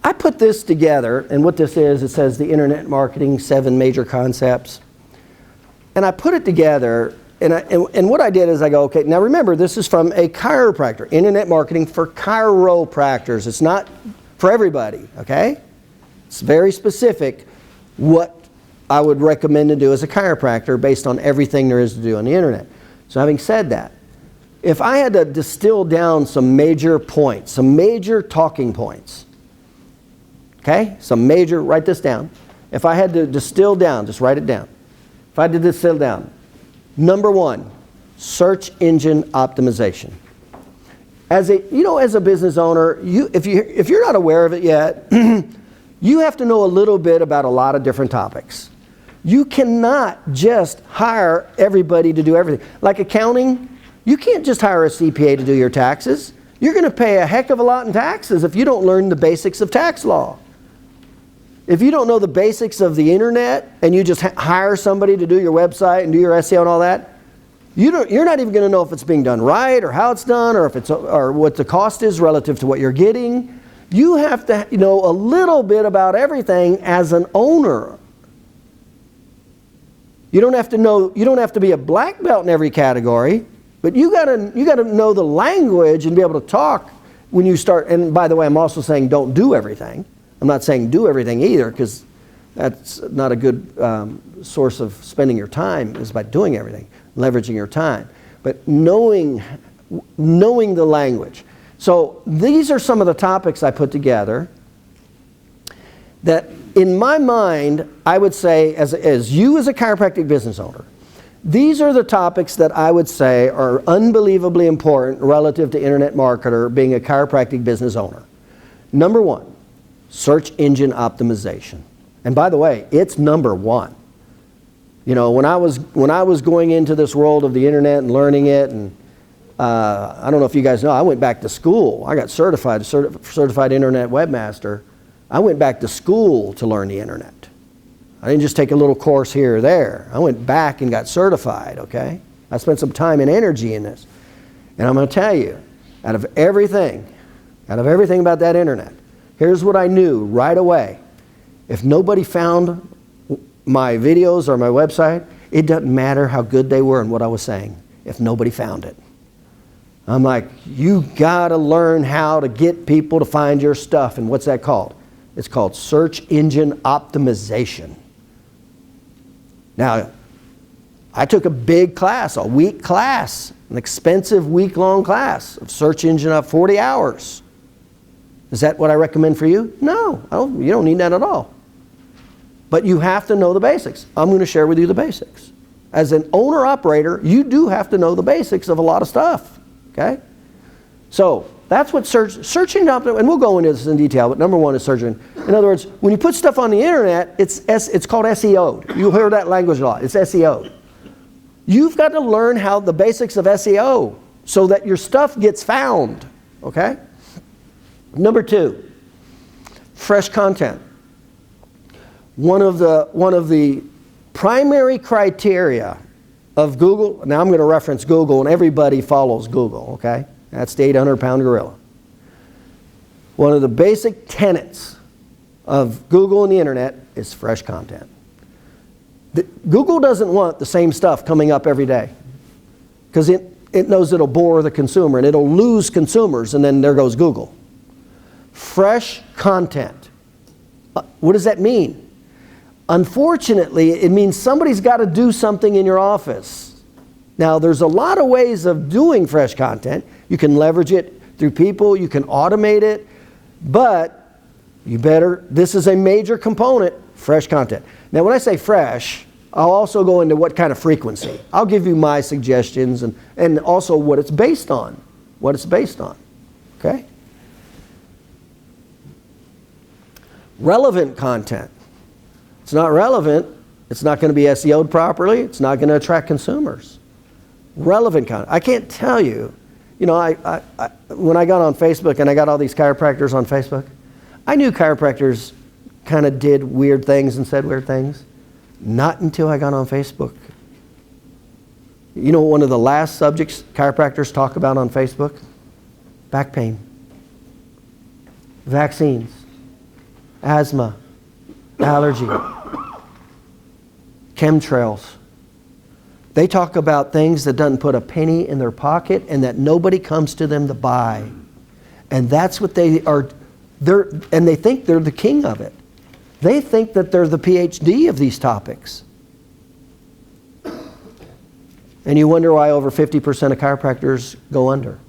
I put this together, and what this is, it says the Internet Marketing 7 Major Concepts. And I put it together, and what I did is I go, okay, now remember, this is from a chiropractor. Internet Marketing for chiropractors. It's not for everybody, okay? It's very specific what I would recommend to do as a chiropractor based on everything there is to do on the internet. So having said that, if I had to distill down some major points, some major talking points, okay, some major, write this down. If I had to distill down, just write it down. If I had to distill down, number 1, search engine optimization. As a business owner, if you're not aware of it yet, you have to know a little bit about a lot of different topics. You cannot just hire everybody to do everything. Like accounting, you can't just hire a CPA to do your taxes. You're going to pay a heck of a lot in taxes if you don't learn the basics of tax law. If you don't know the basics of the internet and you just hire somebody to do your website and do your SEO and all that, you're not even going to know if it's being done right or how it's done or what the cost is relative to what you're getting. You have to know a little bit about everything as an owner. You don't have to be a black belt in every category, but you gotta know the language and be able to talk when you start. And by the way, I'm also saying don't do everything. I'm not saying do everything either, because that's not a good source of spending your time, is by doing everything, leveraging your time. But knowing the language. So these are some of the topics I put together that in my mind, I would say, as you as a chiropractic business owner, these are the topics that I would say are unbelievably important relative to internet marketer being a chiropractic business owner. Number 1, search engine optimization. And by the way, it's number 1. You know, when I was going into this world of the internet and learning it, and I don't know if you guys know, I went back to school. I got certified internet webmaster. I went back to school to learn the internet. I didn't just take a little course here or there. I went back and got certified, okay? I spent some time and energy in this. And I'm going to tell you, out of everything about that internet, here's what I knew right away. If nobody found my videos or my website, it doesn't matter how good they were and what I was saying, if nobody found it. I'm like, you got to learn how to get people to find your stuff. And what's that called? It's called search engine optimization. Now, I took a big class, a week class, an expensive week-long class of search engine up 40 hours. Is that what I recommend for you? No, you don't need that at all. But you have to know the basics. I'm going to share with you the basics. As an owner-operator, you do have to know the basics of a lot of stuff. Okay? So that's what search engine optimization, and we'll go into this in detail, but number 1 is search engine. In other words, when you put stuff on the internet, it's called SEO. You'll hear that language a lot. It's SEO. You've got to learn how the basics of SEO so that your stuff gets found. Okay? Number 2, fresh content. One of the primary criteria of Google, now I'm going to reference Google, and everybody follows Google, okay? That's the 800-pound gorilla. One of the basic tenets of Google and the internet is fresh content. Google doesn't want the same stuff coming up every day, because it knows it'll bore the consumer and it'll lose consumers, and then there goes Google. Fresh content. What does that mean? Unfortunately, it means somebody's got to do something in your office. Now, there's a lot of ways of doing fresh content. You can leverage it through people, you can automate it, but this is a major component, fresh content. Now, when I say fresh, I'll also go into what kind of frequency. I'll give you my suggestions and also what it's based on. Okay? Relevant content. It's not relevant, it's not going to be SEO'd properly, it's not going to attract consumers. Relevant content. I can't tell you, I when I got on Facebook and I got all these chiropractors on Facebook, I knew chiropractors kind of did weird things and said weird things. Not until I got on Facebook. You know, one of the last subjects chiropractors talk about on Facebook? Back pain. Vaccines. asthma, allergy, chemtrails. They talk about things that doesn't put a penny in their pocket and that nobody comes to them to buy. And that's what they are, and they think they're the king of it. They think that they're the PhD of these topics. And you wonder why over 50% of chiropractors go under.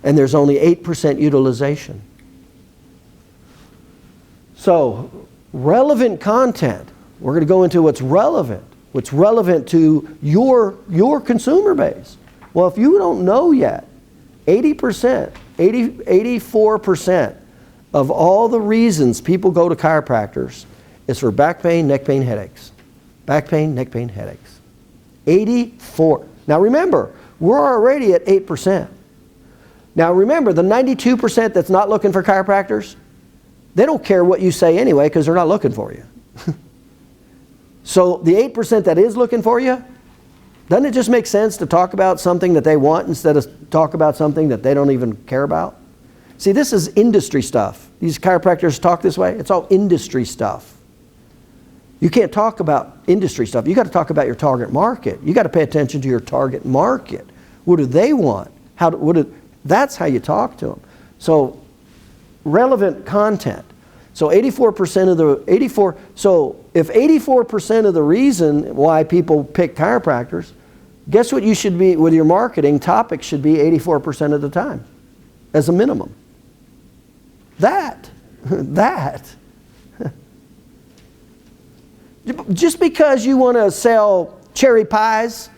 And there's only 8% utilization. So, relevant content. We're going to go into what's relevant to your consumer base. Well, if you don't know yet, 84% of all the reasons people go to chiropractors is for back pain, neck pain, headaches. Back pain, neck pain, headaches. 84. Now remember, we're already at 8%. Now remember, the 92% that's not looking for chiropractors, they don't care what you say anyway because they're not looking for you. So the 8% that is looking for you, doesn't it just make sense to talk about something that they want instead of talk about something that they don't even care about? See, this is industry stuff. These chiropractors talk this way. It's all industry stuff. You can't talk about industry stuff. You got to talk about your target market. You got to pay attention to your target market. What do they want? That's how you talk to them. So, relevant content. So 84% of the 84. So if 84% of the reason why people pick chiropractors, guess what you should be with your marketing topic should be 84% of the time, as a minimum. That. Just because you want to sell cherry pies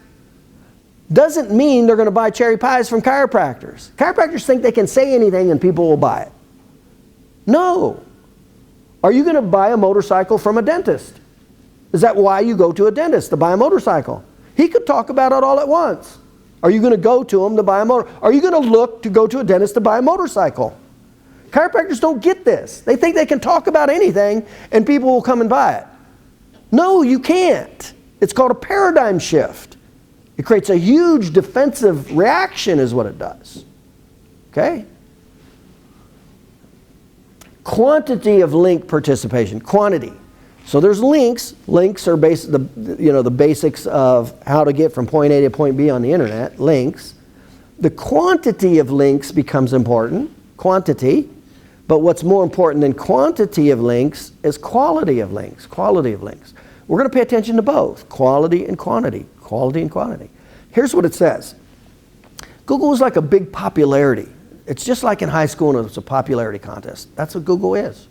doesn't mean they're going to buy cherry pies from chiropractors. Chiropractors think they can say anything and people will buy it. No. Are you going to buy a motorcycle from a dentist? Is that why you go to a dentist, to buy a motorcycle? He could talk about it all at once. Are you going to go to him to buy a motor? Are you going to look to go to a dentist to buy a motorcycle? Chiropractors don't get this. They think they can talk about anything and people will come and buy it. No, you can't. It's called a paradigm shift. It creates a huge defensive reaction is what it does. Okay? Quantity of link participation. Quantity. So there's links. Links are the basics of how to get from point A to point B on the internet. Links. The quantity of links becomes important. Quantity. But what's more important than quantity of links is quality of links. Quality of links. We're going to pay attention to both. Quality and quantity. Quality and quantity. Here's what it says. Google is like a big popularity. It's just like in high school and it's a popularity contest. That's what Google is.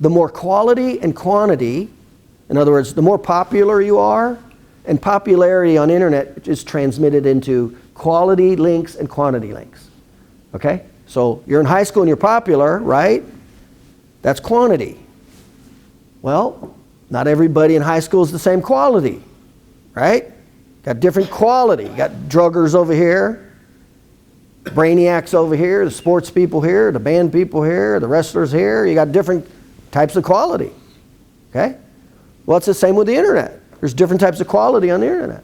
The more quality and quantity, in other words, the more popular you are, and popularity on internet is transmitted into quality links and quantity links. Okay? So you're in high school and you're popular, right? That's quantity. Well, not everybody in high school is the same quality, right? Got different quality. You got druggers over here, brainiacs over here, the sports people here, the band people here, the wrestlers here. You got different types of quality. Okay? Well, it's the same with the internet. There's different types of quality on the internet.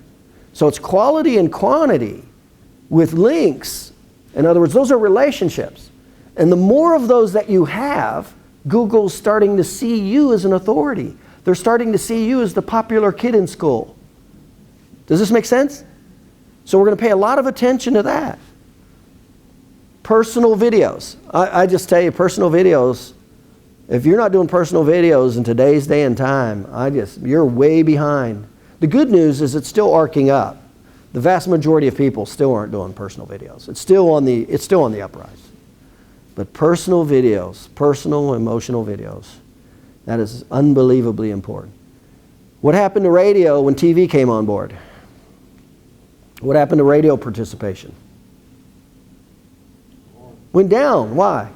So it's quality and quantity with links. In other words, those are relationships. And the more of those that you have, Google's starting to see you as an authority. They're starting to see you as the popular kid in school. Does this make sense? So we're going to pay a lot of attention to that. Personal videos. I just tell you, personal videos, if you're not doing personal videos in today's day and time, you're way behind. The good news is it's still arcing up. The vast majority of people still aren't doing personal videos. It's still on the uprise. But personal videos, personal emotional videos, that is unbelievably important. What happened to radio when TV came on board? What happened to radio participation? Went down. Why?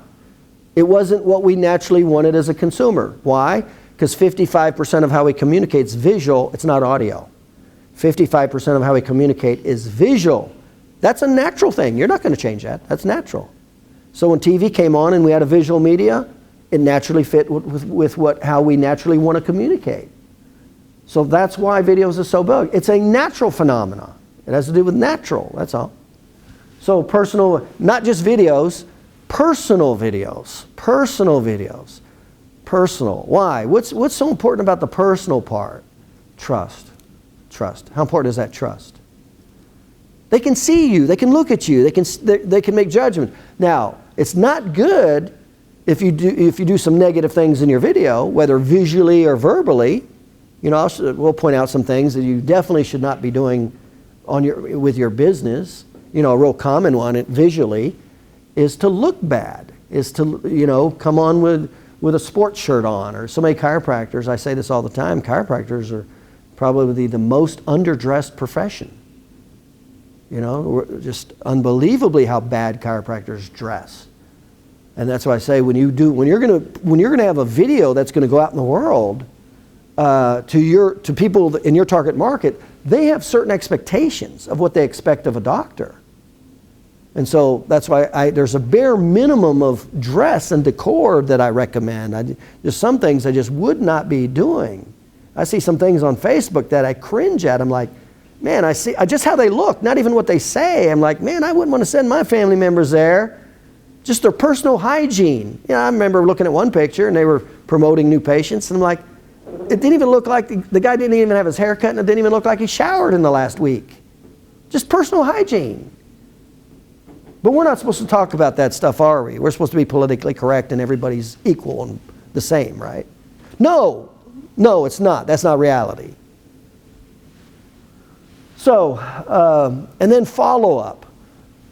It wasn't what we naturally wanted as a consumer. Why? Because 55% of how we communicate is visual, it's not audio. 55% of how we communicate is visual. That's a natural thing. You're not going to change that. That's natural. So when TV came on and we had a visual media, it naturally fit with how we naturally want to communicate. So that's why videos are so big. It's a natural phenomenon. It has to do with natural, that's all. So personal, not just videos, Personal videos. Personal videos. Personal. Why? What's so important about the personal part? Trust. Trust. How important is that trust? They can see you. They can look at you. They can make judgment. Now, it's not good if you do some negative things in your video, whether visually or verbally. You know, we'll point out some things that you definitely should not be doing with your business. You know, a real common one visually is to look bad, is to, you know, come on with a sports shirt on, or so many chiropractors, I say this all the time, chiropractors are probably the most underdressed profession. You know, just unbelievably how bad chiropractors dress. And that's why I say when you're gonna have a video that's gonna go out in the world to people in your target market, they have certain expectations of what they expect of a doctor. And so that's why there's a bare minimum of dress and decor that I recommend. There's some things I just would not be doing. I see some things on Facebook that I cringe at. I'm like, man, I see just how they look, not even what they say. I'm like, man, I wouldn't want to send my family members there. Just their personal hygiene. You know, I remember looking at one picture and they were promoting new patients, and I'm like, it didn't even look like the guy didn't even have his hair cut, and it didn't even look like he showered in the last week. Just personal hygiene. But we're not supposed to talk about that stuff, are we? We're supposed to be politically correct and everybody's equal and the same, right? No, it's not. That's not reality. So, and then follow-up.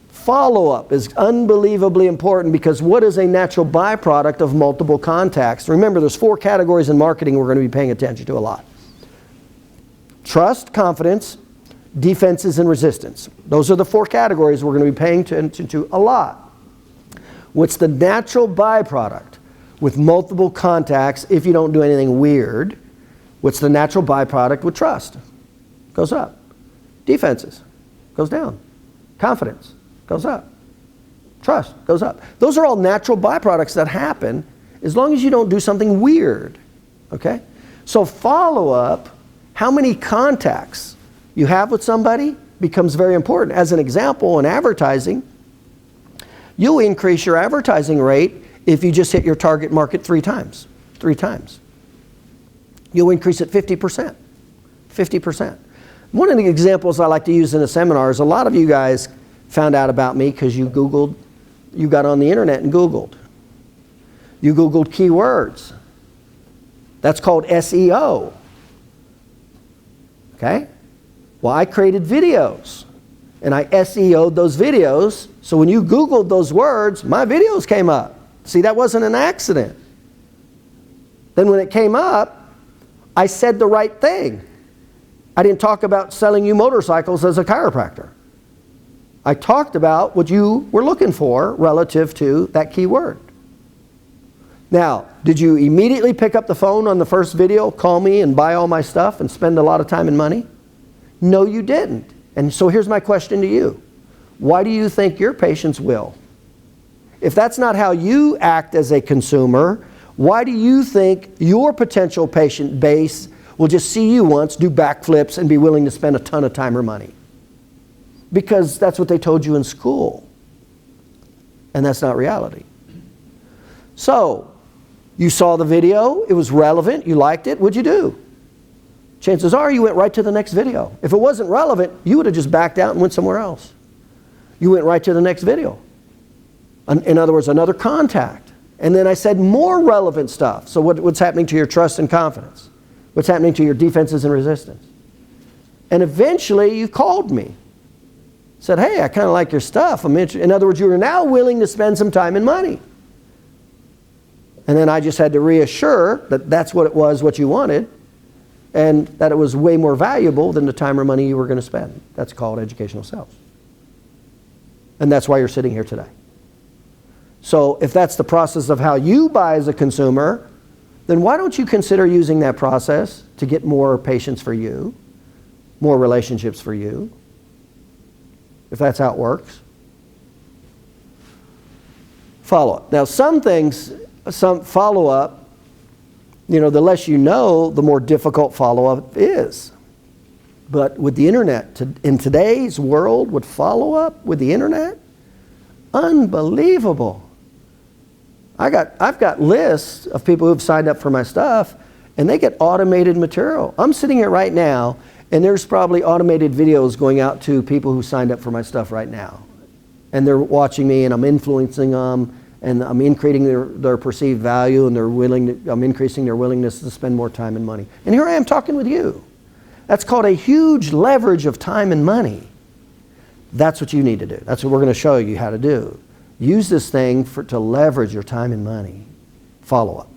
Follow-up is unbelievably important, because what is a natural byproduct of multiple contacts? Remember, there's 4 categories in marketing we're going to be paying attention to a lot. Trust, confidence, defenses, and resistance. Those are the 4 categories we're going to be paying attention to a lot. What's the natural byproduct with multiple contacts if you don't do anything weird? What's the natural byproduct with trust? Goes up. Defenses goes down. Confidence goes up. Trust goes up. Those are all natural byproducts that happen as long as you don't do something weird. Okay? So follow-up, how many contacts you have with somebody becomes very important. As an example, in advertising, you'll increase your advertising rate if you just hit your target market 3 times. 3 times. You'll increase it 50%. 50%. One of the examples I like to use in the seminars, a lot of you guys found out about me because you got on the internet and Googled. You Googled keywords. That's called SEO. Okay? Well, I created videos, and I SEO'd those videos, so when you Googled those words, my videos came up. See, that wasn't an accident. Then when it came up, I said the right thing. I didn't talk about selling you motorcycles as a chiropractor. I talked about what you were looking for relative to that keyword. Now, did you immediately pick up the phone on the first video, call me and buy all my stuff and spend a lot of time and money? No, you didn't. And so here's my question to you. Why do you think your patients will? If that's not how you act as a consumer, why do you think your potential patient base will just see you once, do backflips, and be willing to spend a ton of time or money? Because that's what they told you in school. And that's not reality. So, you saw the video, it was relevant, you liked it, what'd you do? Chances are you went right to the next video. If it wasn't relevant, you would have just backed out and went somewhere else. You went right to the next video. In other words, another contact. And then I said more relevant stuff. So what's happening to your trust and confidence? What's happening to your defenses and resistance? And eventually you called me. Said, hey, I kind of like your stuff. I'm interested. In other words, you are now willing to spend some time and money. And then I just had to reassure that that's what it was, what you wanted, and that it was way more valuable than the time or money you were going to spend. That's called educational sales. And that's why you're sitting here today. So if that's the process of how you buy as a consumer, then why don't you consider using that process to get more patients for you, more relationships for you, if that's how it works. Follow-up. Now some things, some follow-up, you know, the less you know, the more difficult follow-up is. But with the internet, in today's world, with follow-up with the internet, unbelievable. I've got lists of people who've signed up for my stuff, and they get automated material. I'm sitting here right now, and there's probably automated videos going out to people who signed up for my stuff right now. And they're watching me, and I'm influencing them, and I'm increasing their perceived value, and I'm increasing their willingness to spend more time and money. And here I am talking with you. That's called a huge leverage of time and money. That's what you need to do. That's what we're going to show you how to do. Use this thing to leverage your time and money. Follow up.